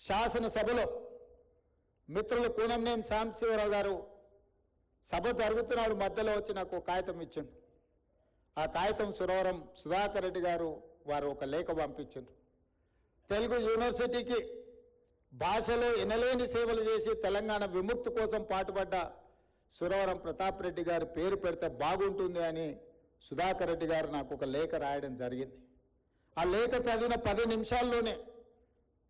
శాసనసభలో మిత్రులు కూనంనేని సాంబశివరావు గారు సభ జరుగుతున్నాడు మధ్యలో వచ్చి నాకు ఒక కాగితం ఇచ్చిండు. ఆ కాగితం సురవరం సుధాకర్ రెడ్డి గారు వారు ఒక లేఖ పంపించారు. తెలుగు యూనివర్సిటీకి భాషలో ఎనలేని సేవలు చేసి తెలంగాణ విముక్తి కోసం పాటుపడ్డ సురవరం ప్రతాప్ రెడ్డి గారి పేరు పెడితే బాగుంటుంది అని సుధాకర్ రెడ్డి గారు నాకు ఒక లేఖ రాయడం జరిగింది. ఆ లేఖ చదివిన 10 నిమిషాల్లోనే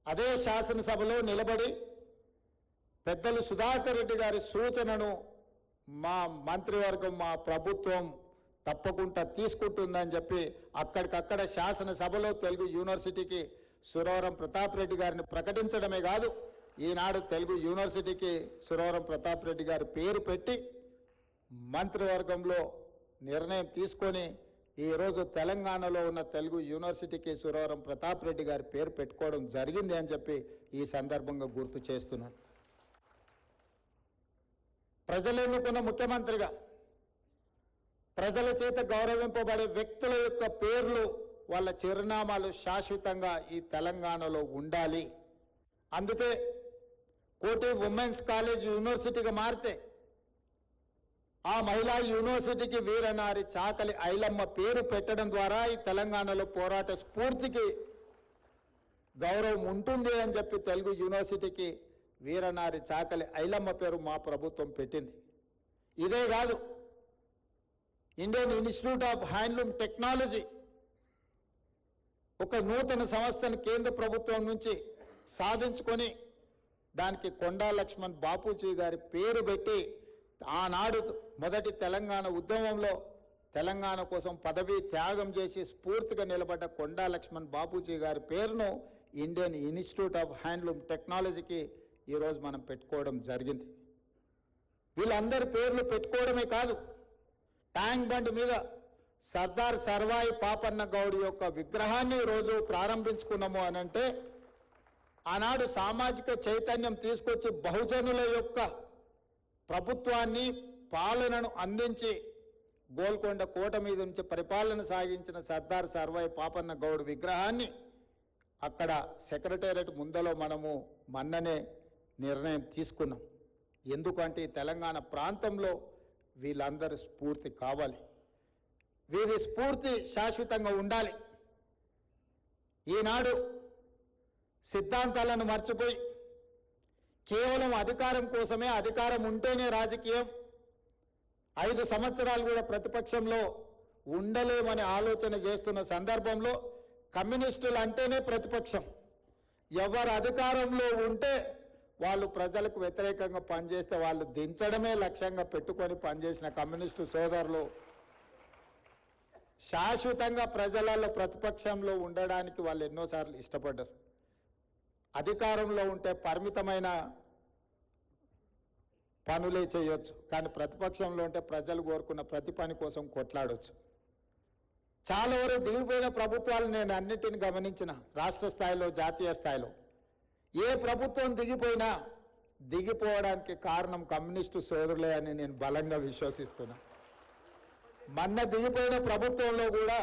అదే శాసనసభలో నిలబడి పెద్దలు సుధాకర్ రెడ్డి గారి సూచనను మా మంత్రివర్గం మా ప్రభుత్వం తప్పకుండా తీసుకుంటుందని చెప్పి అక్కడికక్కడ శాసనసభలో తెలుగు యూనివర్సిటీకి సురవరం ప్రతాప్ రెడ్డి గారిని ప్రకటించడమే కాదు, ఈనాడు తెలుగు యూనివర్సిటీకి సురవరం ప్రతాప్ రెడ్డి గారి పేరు పెట్టి మంత్రివర్గంలో నిర్ణయం తీసుకొని ఈరోజు తెలంగాణలో ఉన్న తెలుగు యూనివర్సిటీకి సురవరం ప్రతాప్ రెడ్డి గారి పేరు పెట్టుకోవడం జరిగింది అని చెప్పి ఈ సందర్భంగా గుర్తు చేస్తున్నాను. ప్రజలు ఎన్నుకున్న ముఖ్యమంత్రిగా ప్రజల చేత గౌరవింపబడే వ్యక్తుల యొక్క పేర్లు వాళ్ళ చిరునామాలు శాశ్వతంగా ఈ తెలంగాణలో ఉండాలి. అందుకే కోటి ఉమెన్స్ కాలేజ్ యూనివర్సిటీగా మారితే ఆ మహిళా యూనివర్సిటీకి వీరనారి చాకలి ఐలమ్మ పేరు పెట్టడం ద్వారా ఈ తెలంగాణలో పోరాట స్ఫూర్తికి గౌరవం ఉంటుంది అని చెప్పి తెలుగు యూనివర్సిటీకి వీరనారి చాకలి ఐలమ్మ పేరు మా ప్రభుత్వం పెట్టింది. ఇదే కాదు, Indian institute of handloom technology ఒక నూతన సంస్థను కేంద్ర ప్రభుత్వం నుంచి సాధించుకొని దానికి కొండా లక్ష్మణ్ బాపూజీ గారి పేరు పెట్టి ఆనాడు మొదటి తెలంగాణ ఉద్యమంలో తెలంగాణ కోసం పదవి త్యాగం చేసి స్ఫూర్తిగా నిలబడ్డ కొండా లక్ష్మణ్ బాపూజీ గారి పేరును ఇండియన్ ఇన్స్టిట్యూట్ ఆఫ్ హ్యాండ్లూమ్ టెక్నాలజీకి ఈరోజు మనం పెట్టుకోవడం జరిగింది. వీళ్ళందరి పేర్లు పెట్టుకోవడమే కాదు, ట్యాంక్ బండ్ మీద సర్దార్ సర్వాయి పాపన్న గౌడ్ యొక్క విగ్రహాన్ని ఈరోజు ప్రారంభించుకున్నాము అనంటే ఆనాడు సామాజిక చైతన్యం తీసుకొచ్చి బహుజనుల యొక్క ప్రభుత్వాన్ని పాలనను అందించి గోల్కొండ కోట మీద నుంచి పరిపాలన సాగించిన సర్దార్ సర్వాయి పాపన్న గౌడ్ విగ్రహాన్ని అక్కడ సెక్రటేరియట్ ముందలో మనము మొన్ననే నిర్ణయం తీసుకున్నాం. ఎందుకంటే ఈ తెలంగాణ ప్రాంతంలో వీళ్ళందరూ స్ఫూర్తి కావాలి, వీరి స్ఫూర్తి శాశ్వతంగా ఉండాలి. ఈనాడు సిద్ధాంతాలను మర్చిపోయి కేవలం అధికారం కోసమే, అధికారం ఉంటేనే రాజకీయం, 5 సంవత్సరాలు కూడా ప్రతిపక్షంలో ఉండలేమని ఆలోచన చేస్తున్న సందర్భంలో కమ్యూనిస్టులు అంటేనే ప్రతిపక్షం. ఎవరు అధికారంలో ఉంటే వాళ్ళు ప్రజలకు వ్యతిరేకంగా పనిచేస్తే వాళ్ళు దించడమే లక్ష్యంగా పెట్టుకొని పనిచేసిన కమ్యూనిస్టు సోదరులు శాశ్వతంగా ప్రజలలో ప్రతిపక్షంలో ఉండడానికి వాళ్ళు ఎన్నోసార్లు ఇష్టపడ్డారు. అధికారంలో ఉంటే పరిమితమైన పనులే చేయొచ్చు, కానీ ప్రతిపక్షంలో ఉంటే ప్రజలు కోరుకున్న ప్రతి పని కోసం కొట్లాడొచ్చు. చాలా వరకు దిగిపోయిన ప్రభుత్వాలు నేను అన్నిటిని గమనించిన, రాష్ట్ర స్థాయిలో జాతీయ స్థాయిలో ఏ ప్రభుత్వం దిగిపోయినా దిగిపోవడానికి కారణం కమ్యూనిస్టు సోదరులే అని నేను బలంగా విశ్వసిస్తున్నా. మొన్న దిగిపోయిన ప్రభుత్వంలో కూడా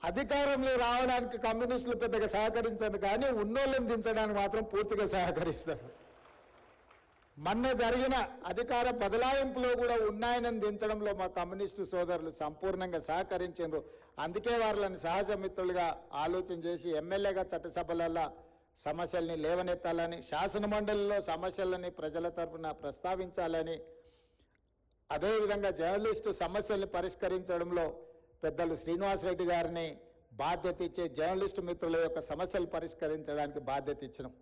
అధికారంలో రావడానికి కమ్యూనిస్టులు పెద్దగా సహకరించదు, కానీ ఉన్నోళ్ళని దించడానికి మాత్రం పూర్తిగా సహకరిస్తారు. మొన్న జరిగిన అధికార బదలాయింపులో కూడా ఉన్నాయనని దించడంలో మా కమ్యూనిస్టు సోదరులు సంపూర్ణంగా సహకరించారు. అందుకే వాళ్ళని సహజ మిత్రులుగా ఆలోచన చేసి ఎమ్మెల్యేగా చట్టసభలలో సమస్యల్ని లేవనెత్తాలని, శాసన మండలిలో సమస్యలని ప్రజల తరఫున ప్రస్తావించాలని, అదేవిధంగా జర్నలిస్టు సమస్యల్ని పరిష్కరించడంలో పెద్దలు శ్రీనివాసరెడ్డి గారిని బాధ్యత ఇచ్చే జర్నలిస్టు మిత్రుల యొక్క సమస్యలు పరిష్కరించడానికి బాధ్యత ఇచ్చినాం.